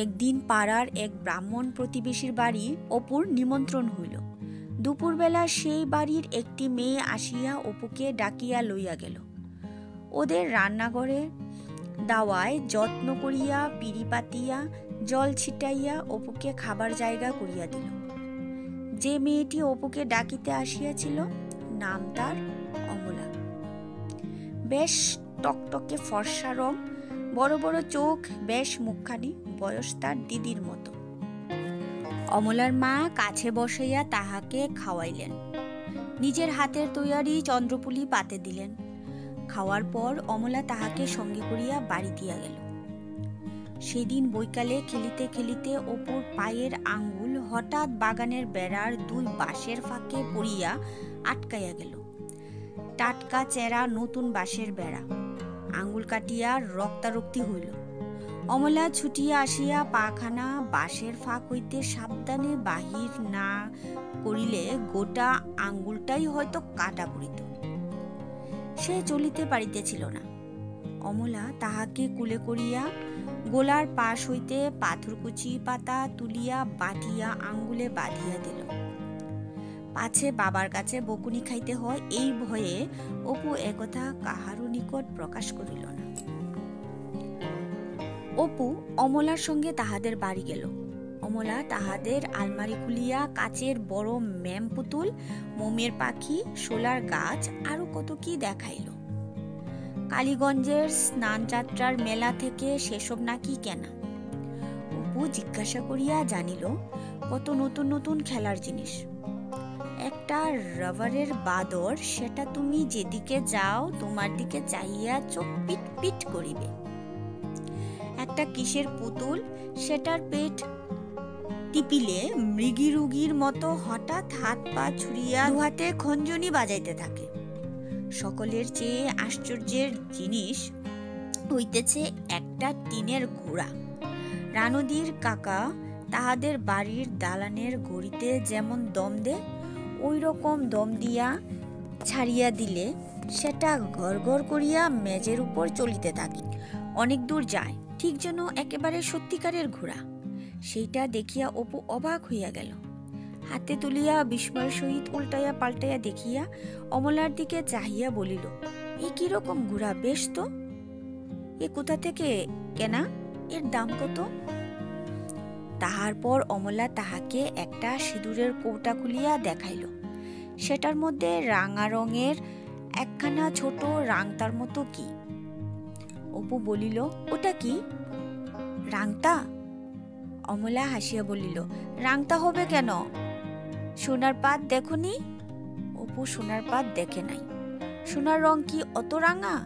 একদিন পাড়ার এক ব্রাহ্মণ প্রতিবেশীর বাড়ি অপুর নিমন্ত্রণ হইল। দুপুরবেলা সেই বাড়ির একটি মেয়ে আসিয়া অপুকে ডাকিয়া লইয়া গেল। ওদের রান্নাঘরে দাওয়ায় যত্ন করিয়া পিঁড়ি পাতিয়া জল ছিটাইয়া অপুকে খাবার জায়গা করিয়া দিল। যে মেয়েটি অপুকে ডাকিতে আসিয়াছিল নাম তার অমলা। বেশ টকটকে ফর্সা রং, বড় বড় চোখ, বেশ মুখখানি, বয়স তার দিদির মতো। অমলার মা কাছে বসাইয়া তাহাকে খাওয়াইলেন। নিজের হাতের তৈয়ারি চন্দ্রপুলি পাতে দিলেন। খাওয়ার পর অমলা তাহাকে সঙ্গে করিয়া বাড়ি দিয়া গেল। সেদিন বৈকালে খেলিতে খেলিতে অপুর পায়ের আঙ্গুল হঠাৎ বাগানের বেড়ার দুই বাঁশের ফাঁকে পড়িয়া আটকাইয়া গেল। টাটকা চেরা নতুন বাঁশের বেড়া, আঙ্গুল কাটিয়া রক্তারক্তি হইল। অমলা ছুটিয়া আসিয়া পাখানা বাঁশের ফাঁক হইতে সাবধানে বাহির না করিলে গোটা আঙ্গুলটাই হয়তো কাটা পড়িত। সে চলিতে পারিতেছিল না। অমলা তাহাকে কুলে করিয়া গোলার পাশ হইতে পাথরকুচি পাতা তুলিয়া বাটিয়া আঙ্গুলে বাঁধিয়া দিল। পাছে বাবার কাছে বকুনি খাইতে হয় এই ভয়ে অপু একথা কাহারও নিকট প্রকাশ করিল না। অপু অমলার সঙ্গে তাহাদের বাড়ি গেল। অমলা তাহাদের আলমারি খুলিয়া কাচের বড় ম্যাম পুতুল, মোমের পাখি, শোলার গাছ আরো কত কি দেখাইল। কালীগঞ্জের স্নানযাত্রার মেলা থেকে সেসব নাকি কেনা। অপু জিজ্ঞাসা করিয়া জানিল কত নতুন নতুন খেলার জিনিস। একটা রাবারের বাদর, সেটা তুমি যেদিকে যাও তোমার দিকে চাইয়া চোখ পিট পিট করিবে। একটা কিসের পুতুল, সেটার পেট টিপিলে মৃগী রুগীর মতো হঠাৎ হাত পা ছুড়িয়া দুহাতে খঞ্জনি বাজাইতে থাকে। সকলের চেয়ে আশ্চর্যের জিনিস হইতেছে একটা টিনের ঘোড়া। রানুদির কাকা তাহাদের বাড়ির দালানের ঘড়িতে যেমন দম দেয়, ওই রকম দম দিয়া ছাড়িয়া দিলে সেটা ঘর ঘর করিয়া মেজের উপর চলিতে থাকে। অনেক দূর যায়, ঠিক যেন একেবারে সত্যিকারের ঘোড়া। সেইটা দেখিয়া অপু অবাক হইয়া গেল। হাতে তুলিয়া বিস্ময়ের সহিত উল্টাইয়া পাল্টাইয়া দেখিয়া অমলার দিকে চাহিয়া বলিল, এ কিরকম ঘোড়া, বেশ তো। এ কোথা থেকে কেনা, এর দাম কত? তাহার পর অমলা তাহাকে একটা সিঁদুরের কৌটা খুলিয়া দেখাইল। সেটার মধ্যে রাঙা রঙের একখানা ছোট রাংতার মতো কি। অপু বলিল, ওটা কি? রাংতা? অমলা হাসিয়া বলিল, রাংতা হবে কেন? সোনার পাত দেখনি? অপু সোনার পাত দেখে নাই। সোনার রং কি অত রাঙা?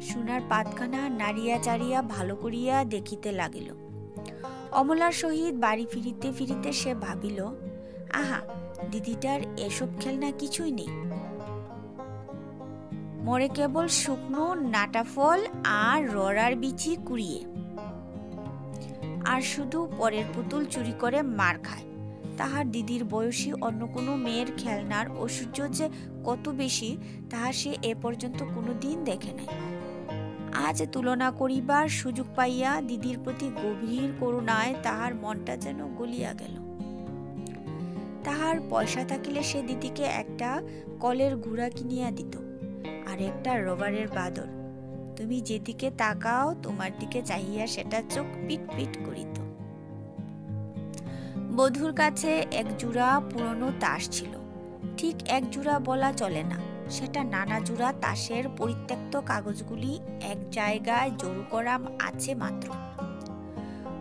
সোনার পাতখানা নাড়িয়া চাড়িয়া ভালো করিয়া দেখিতে লাগিল। অমলার সহিত বাড়ি ফিরিতে ফিরিতে সে ভাবিল, আহা, দিদিটার এসব খেলনা কিছুই নেই। মরে কেবল শুকনো নাটা ফল আর রড়ার বিচি কুড়িয়ে, আর শুধু পরের পুতুল চুরি করে মার খায়। তাহার দিদির বয়সী অন্য কোনো মেয়ের খেলনার ঐশ্বর্য যে কত বেশি, তাহা সে এ পর্যন্ত কোনোদিন দেখে নাই। আজ তুলনা করিবার সুযোগ পাইয়া দিদির প্রতি গভীর করুণায় তাহার মনটা যেন গলিয়া গেল। তাহার পয়সা থাকিলে সে দিদিকে একটা কলের ঘোড়া কিনিয়া দিত, আর একটা রবারের বাদর। তুমি যেদিকে তাকাও তোমার দিকে চাহিয়া সেটা চোখ পিট পিট করিত। বধূর কাছে এক জোড়া পুরনো তাস ছিল। ঠিক এক জোড়া বলা চলে না, সেটা নানা জোড়া তাসের পরিত্যক্ত কাগজগুলি এক জায়গায় জড়ো করা আছে মাত্র।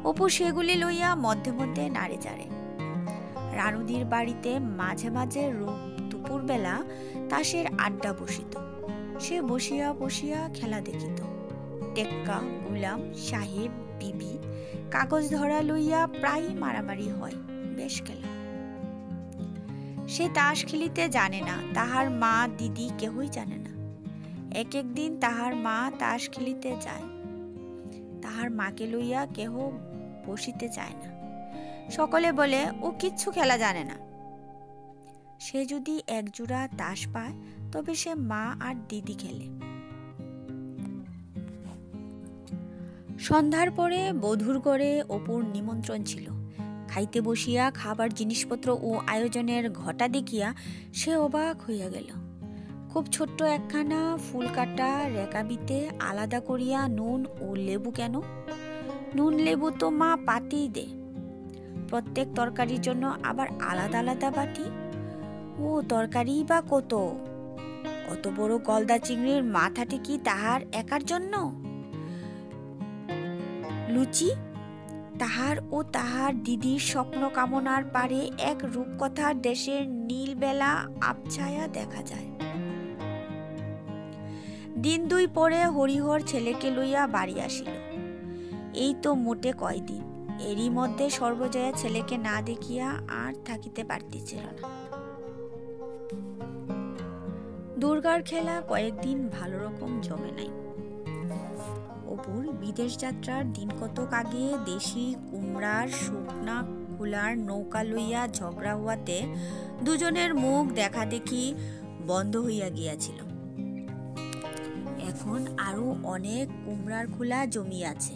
অপু সেগুলি লইয়া মধ্যে মধ্যে নাড়ে চাড়ে। রানুদির বাড়িতে মাঝে মাঝে দুপুরবেলা তাসের আড্ডা বসিত। সে বসিয়া বসিয়া খেলা দেখিত। টেক্কা, গুলাম, সাহেব, বিবি, কাগজ ধরা লইয়া প্রায় মারামারি হয়। বেশ খেলা। সে তাস খেলিতে জানে না, তাহার মা দিদি কেহই জানে না। এক একদিন তাহার মা তাস খেলিতে যায়, তাহার মাকে লইয়া কেহ বসিতে চায় না। সকলে বলে, ও কিচ্ছু খেলা জানে না। সে যদি একজোড়া তাস পায় তবে সে মা আর দিদি খেলে। সন্ধ্যার পরে বধূর ঘরে অপুর নিমন্ত্রণ ছিল। খাইতে বসিয়া খাবার জিনিসপত্র ও আয়োজনের ঘটা দেখিয়া সে অবাক হইয়া গেল। খুব ছোট্ট একখানা ফুল কাটা রেকাবিতে আলাদা করিয়া নুন ও লেবু কেন? নুন লেবু তো মা পাতেই দে। প্রত্যেক তরকারির জন্য আবার আলাদা আলাদা বাটি। ও তরকারি বা কত! অত বড় গলদা চিংড়ির মাথাটি কি তাহার একার জন্য? লুচি তাহার ও তাহার দিদির স্বপ্ন কামনার পারে এক রূপকথার দেশের নীলবেলা আবছায়া দেখা যায়। দিন দুই পরে হরিহর ছেলেকে লইয়া বাড়ি আসিল। এই তো মোটে কয়দিন। এরই মধ্যে সর্বজয়া ছেলেকে না দেখিয়া আর থাকিতে পারতেছিল না। দুর্গার খেলা কয়েকদিন ভালো রকম জমে নাই। অপুর বিদেশ যাত্রার দিন কতক আগে দেশি কুমড়ার শুকনা কুলার নৌকা লইয়া ঝগড়া হওয়াতে দুজনের মুখ দেখা দেখি বন্ধ হইয়া গিয়াছিল। এখন আরো অনেক কুমড়ার খোলা জমিয়াছে।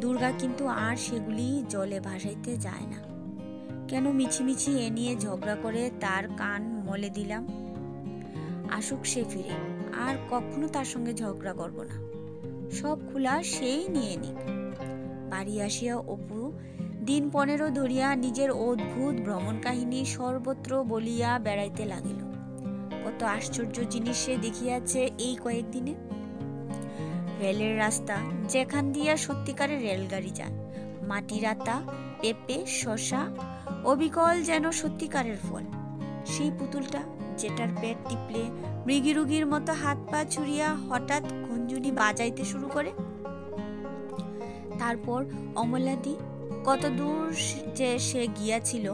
দুর্গা কিন্তু আর সেগুলি জলে ভাসাইতে যায় না। কেন মিছিমিছি এ নিয়ে ঝগড়া করে তার কান মলে দিলাম? আসুক সে ফিরে, আর কখনো তার সঙ্গে ঝগড়া করব না। সব খোলা সেই নিয়ে নিক। বাড়ি আসিয়া অপু দিন 15 ধরিয়া নিজের অদ্ভুত ভ্রমণ কাহিনী সর্বত্র বলিয়া বেড়াইতে লাগিল। কত আশ্চর্য জিনিস সে দেখিয়াছে এই কয়েকদিনে। রেলের রাস্তা, যেখান দিয়া সত্যিকারের রেলগাড়ি যায়, মাটি রাতা, পেঁপে, শশা, অবিকল যেন সত্যিকারের ফল। সেই পুতুলটা যেটার পেট টিপলে মৃগীরুগীর মতো হাত পা ছুড়িয়া হঠাৎ খঞ্জুনি বাজাইতে শুরু করে। তারপর অমলাদি কত দূর যে সে গিয়াছিল,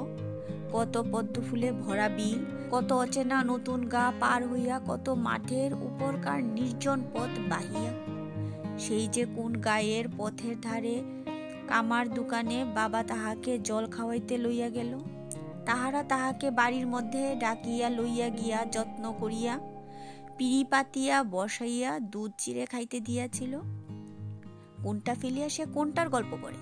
কত পদ্ম ফুলে ভরা বিল, কত অচেনা নতুন গা পার হইয়া, কত মাঠের উপরকার নির্জন পথ বাহিয়া, সেই যে কোন গায়ের পথের ধারে কামার দোকানে বাবা তাহাকে জল খাওয়াইতে লইয়া গেল। তাহারা তাহাকে বাড়ির মধ্যে ডাকিয়া লইয়া গিয়া যত্ন করিয়া পিড়ি পাতিয়া বসাইয়া দুধ চিড়ে খাইতে দিয়াছিল। কোনটা ফেলিয়া সে কোনটার গল্প করে।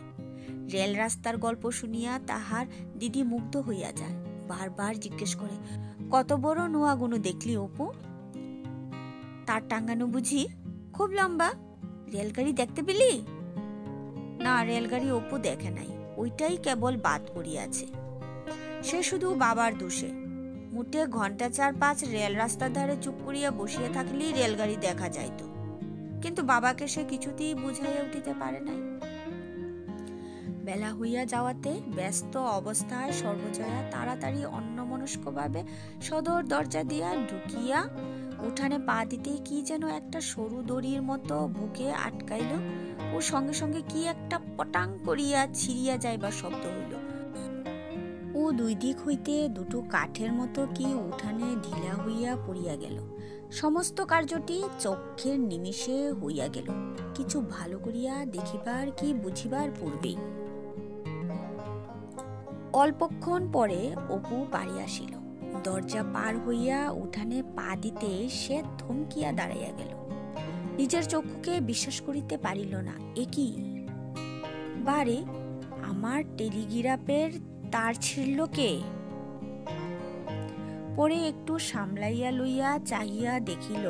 রেল রাস্তার গল্প শুনিয়া তাহার দিদি মুগ্ধ হইয়া যায়। বারবার জিজ্ঞেস করে, কত বড় নোয়াগুনো দেখলি অপু? তার টাঙ্গানো বুঝি খুব লম্বা? রেলগাড়ি দেখতে পেলি? না, রেলগাড়ি অপু দেখে নাই, ওইটাই কেবল বাদ করিয়াছে। সে শুধু বাবার দোষে। মুটে ঘন্টা 4-5 রেল রাস্তার ধারে চুপ করিয়া বসিয়া থাকলেই রেলগাড়ি দেখা যাইত, কিন্তু বাবাকে সে কিছুতেই বুঝাইয়া উঠিতে পারে নাই। বেলা হইয়া যাওয়াতে ব্যস্ত অবস্থায় সর্বজয়া তাড়াতাড়ি অন্যমনস্কভাবে সদর দরজা দিয়া ঢুকিয়া উঠানে পা দিতেই কি যেন একটা সরু দড়ির মতো বুকে আটকাইল ও সঙ্গে সঙ্গে কি একটা পটাং করিয়া ছিড়িয়া যাইবার শব্দ হইল। ও দুই দিক হইতে দুটো কাঠের মতো কি উঠানে ঢিলা হইয়া পড়িয়া গেল। সমস্ত কার্যটি চক্ষের নিমিষে হইয়া গেল, কিছু ভালো করিয়া দেখিবার কি বুঝিবার পূর্বেই। অল্পক্ষণ পরে অপু বাড়ি আসিল। দরজা পার হইয়া উঠানে পা দিতে সে থমকিয়া দাঁড়াইয়া গেল। নিজের চক্ষুকে বিশ্বাস করিতে পারিল না। এ কি? বারে, আমার টেলিগ্রাফের তার ছিঁড়ল কে? পরে একটু সামলাইয়া লইয়া চাহিয়া দেখিল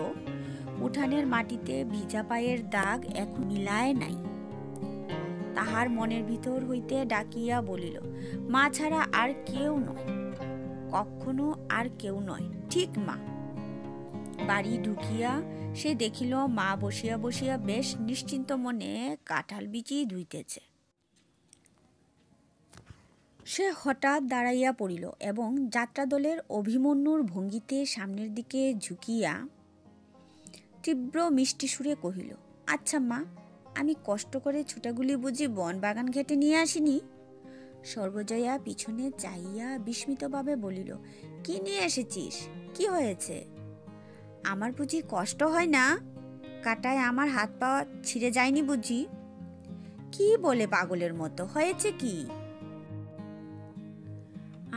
উঠানের মাটিতে ভিজা পায়ের দাগ এক মিলায় নাই। তাহার মনের ভিতর হইতে ডাকিয়া বলিল, মা ছাড়া আর কেউ নয়, কখনো আর কেউ নয়, ঠিক মা। বাড়ি ঢুকিয়া সে দেখিল মা বসিয়া বসিয়া বেশ নিশ্চিন্ত মনে কাঁঠাল বিচি ধুইতেছে। সে হঠাৎ দাঁড়াইয়া পড়িল এবং যাত্রাদলের অভিমন্যুর ভঙ্গিতে সামনের দিকে ঝুঁকিয়া তীব্র মিষ্টি সুরে কহিল, আচ্ছা মা, আমি কষ্ট করে ছুটাগুলি বুঝি বন বাগান ঘেটে নিয়ে আসিনি? সর্বজয়া পিছনে চাইয়া বিস্মিতভাবে বলিল, কি নিয়ে এসেছিস? কি হয়েছে? আমার বুঝি কষ্ট হয় না? কাটায় আমার হাত পা ছিঁড়ে যায়নি বুঝি? কি বলে পাগলের মতো, হয়েছে কি?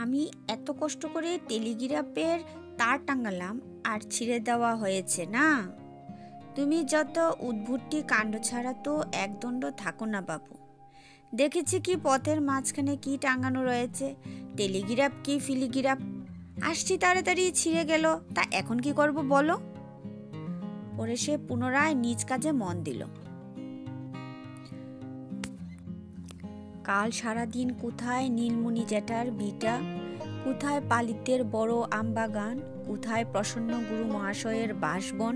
আমি এত কষ্ট করে টেলিগ্রাফের তার টাঙ্গালাম আর ছিঁড়ে দেওয়া হয়েছে না? তুমি যত উদ্ভুটটি কাণ্ড ছাড়া তো একদণ্ড থাকো না বাবু। দেখেছি কি পথের মাঝখানে কি টাঙানো রয়েছে, টেলিগ্রাফ কি ফিলিগ্রাফ। আসছি তাড়াতাড়ি ছিঁড়ে গেল, তা এখন কি করব বলো। পরে সে পুনরায় নিজ কাজে মন দিল। কাল সারাদিন কোথায় নীলমণি জ্যাঠার ভিটা, কোথায় পালিতের বড় আমবাগান, কোথায় প্রসন্ন গুরু মহাশয়ের বাসবন,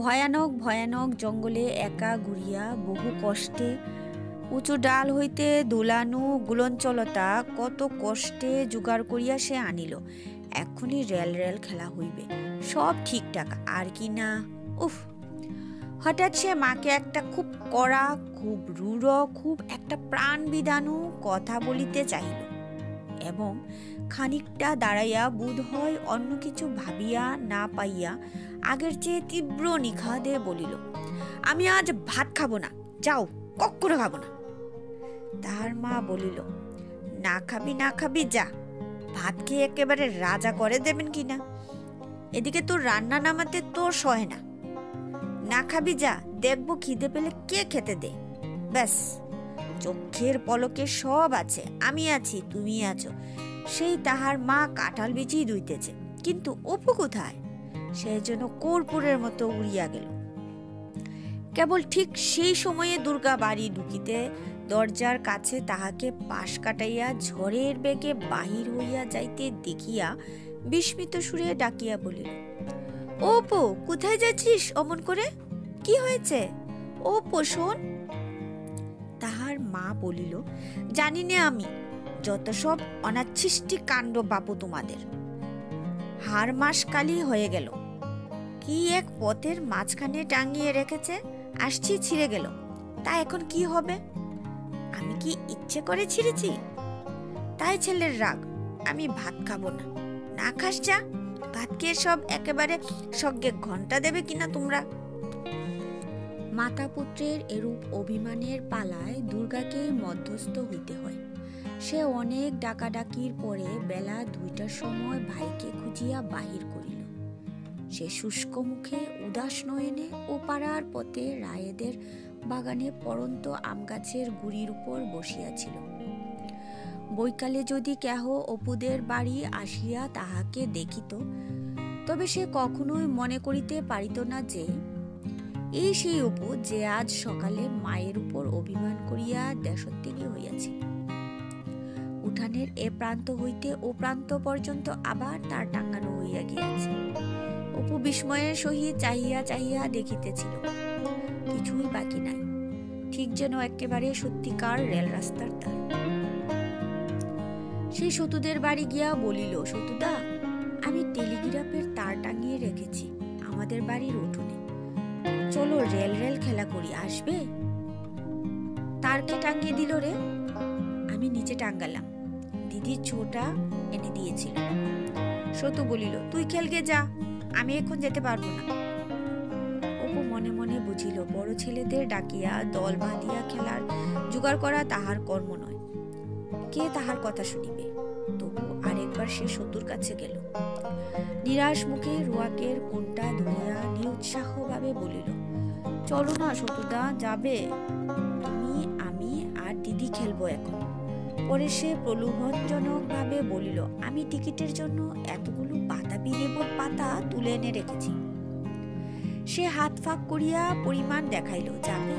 ভয়ানক ভয়ানক জঙ্গলে একা ঘুরিয়া বহু কষ্টে উঁচু ডাল হইতে দোলানো গুলঞ্চলতা কত কষ্টে জোগাড় করিয়া সে আনিল। এখনই রেল রেল খেলা হইবে, সব ঠিকঠাক আর কি না। উফ! হঠাৎ সে মাকে একটা খুব কড়া, খুব রূঢ়, খুব একটা প্রাণ বিধানু কথা বলিতে চাহিল এবং খানিকটা দাঁড়াইয়া বোধ হয় অন্য কিছু ভাবিয়া না পাইয়া আগের চেয়ে তীব্র নিখাদে বলিল, আমি আজ ভাত খাবো না, যাও, কক্করে খাবো না। তাহার মা বলিল, না খাবি যা, ভাত খেয়ে একেবারে রাজা করে দেবেন কিনা। এদিকে তোর রান্না নামাতে তোর সহে না। না খাবি যা, দেখবো খিদে পেলে কে খেতে দে। ব্যাস, চোখের পলকে সব আছে, আমি আছি, তুমি আছো। সেই তাহার মা কাঁঠাল বিচি দুইতেছে, কিন্তু অপু কোথায়? সে যেন কর্পূরের মতো উড়িয়া গেল। কেবল ঠিক সেই সময়ে দুর্গা বাড়ি ঢুকিতে দরজার কাছে তাহাকে পাশ কাটাইয়া ঝড়ের বেগে বাহির হইয়া যাইতে দেখিয়া বিস্মিত সুরে ডাকিয়া বলিল, অপু, কোথায় যাচ্ছিস অমন করে? কি হয়েছে? অপু শোন। তাহার মা বলিল, জানি না আমি, যত সব অনাচ্ছিষ্টি কাণ্ড বাপু তোমাদের। হাড় মাস কালি হয়ে গেল, কি এক পথের মাঝখানে টাঙিয়ে রেখেছে, আসছি ছিঁড়ে গেল, তা এখন কি হবে? আমি কি ইচ্ছে করে ছিঁড়েছি? তাই ছেলের রাগ, আমি ভাত খাবো না। না খাস যা, ভাত খেয়ে সব একেবারে সজ্ঞে ঘন্টা দেবে কিনা তোমরা। মাতা পুত্রের এরূপ অভিমানের পালায় দুর্গাকেই মধ্যস্থ হইতে হয়। সে অনেক ডাকাডাকির পরে বেলা 2টার সময় ভাইকে খুঁজিয়া বাহির করিল। সে শুষ্ক মুখে উদাস নয়নে ও পাড়ার পথে রায়েদের বাগানে পড়ন্ত আমগাছের গুড়ির উপর বসিয়াছিল। বৈকালে যদি কেহ অপুদের বাড়ি আসিয়া তাহাকে দেখিত, তবে সে কখনোই মনে করিতে পারিত না যে এই সেই অপু যে আজ সকালে মায়ের উপর অভিমান করিয়া দেশত্যাগী হইয়াছে। উঠানের এ প্রান্ত হইতে ও প্রান্ত পর্যন্ত আবার তার টাঙ্গানো হইয়া গিয়াছে। অপু বিস্ময়ের সহিত চাহিয়া চাহিয়া দেখিতেছিল, কিছুই বাকি নাই, ঠিক যেন একেবারে সত্যিকার রেল রাস্তার তার। সেই সতুদের বাড়ি গিয়া বলিল, সতুদা, আমি টেলিগ্রাফের তার টাঙিয়ে রেখেছি আমাদের বাড়ির উঠোনে, চলো রেল রেল খেলা করি, আসবে? তারকে টাঙিয়ে দিল রে। আমি নিচে টাঙ্গালাম, দিদি ছোটা এনে দিয়েছিল। সতু বলিল, তুই খেলগে যা, আমি এখন যেতে পারবো না। অপু মনে মনে বুঝিল, বড় ছেলেদের ডাকিয়া দল বাঁধিয়া খেলার জোগাড় করা তাহার কর্ম নয়, কে তাহার কথা শুনিবে। তবু আরেকবার সে সতুর কাছে গেল। নিরাশ মুখে রুয়াকের কোনটা ধরিয়া নিরুৎসাহ ভাবে বলিল, চলো না সতুদা, যাবে? তুমি, আমি আর দিদি খেলবো এখন। পরে সে প্রলোভনজনক ভাবে বলিল, আমি টিকিটের জন্য এতগুলো বাতাবি লেবুর পাতা তুলে এনে রেখেছি। সে হাত ফাঁক করিয়া পরিমাণ দেখাইল, যাবে?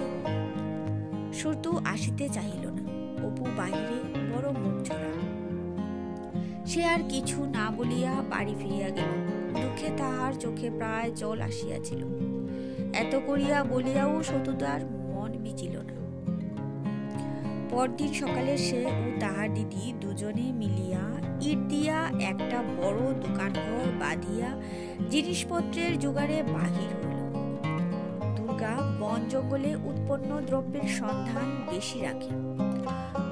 সতু আসিতে চাহিল না। অপু বাহিরে বড় মুখ ঝোড়া। সে আর কিছু না বলিয়া বাড়ি ফিরিয়া গেল। দুঃখে তাহার চোখে প্রায় জল আসিয়াছিল। এত করিয়া বলিয়াও সতুদার মন বিচিল না। পরদিন সকালে সে ও তাহার দিদি দুজনে মিলিয়া ইট দিয়া একটা বড় দোকানঘর বাঁধিয়া জিনিসপত্রের জোগাড়ে বাহির হইল। দুর্গা বন জঙ্গলে উৎপন্ন দ্রব্যের সন্ধান বেশি রাখে।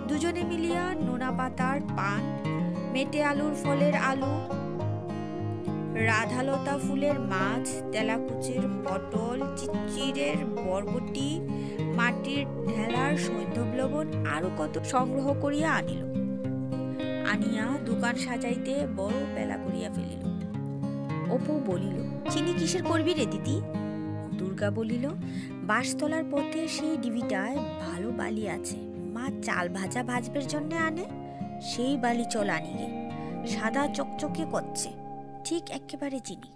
দুজনে মিলিয়া নোনা পাতার পান, মেটে আলুর ফলের আলু, রাধালতা ফুলের মাছ, তেলাকুচের পটল, চিচিরের বরবটি, মাটির ঢেলার সৈন্ধব লবণ আরো কত সংগ্রহ করিয়া আনিল। আনিয়া দোকান সাজাইতে বড় বেলা করিয়া ফেলিল। অপু বলিল, চিনি কিসের করবি রে দিদি? দুর্গা দুর্গা বলিল, বাঁশতলার পথে সেই ডিবিটায় ভালো বালি আছে, মা চাল ভাজা ভাজবের জন্য আনে, সেই বালি চল আনিগে, সাদা চকচকে করছে, ঠিক একেবারে চিনি।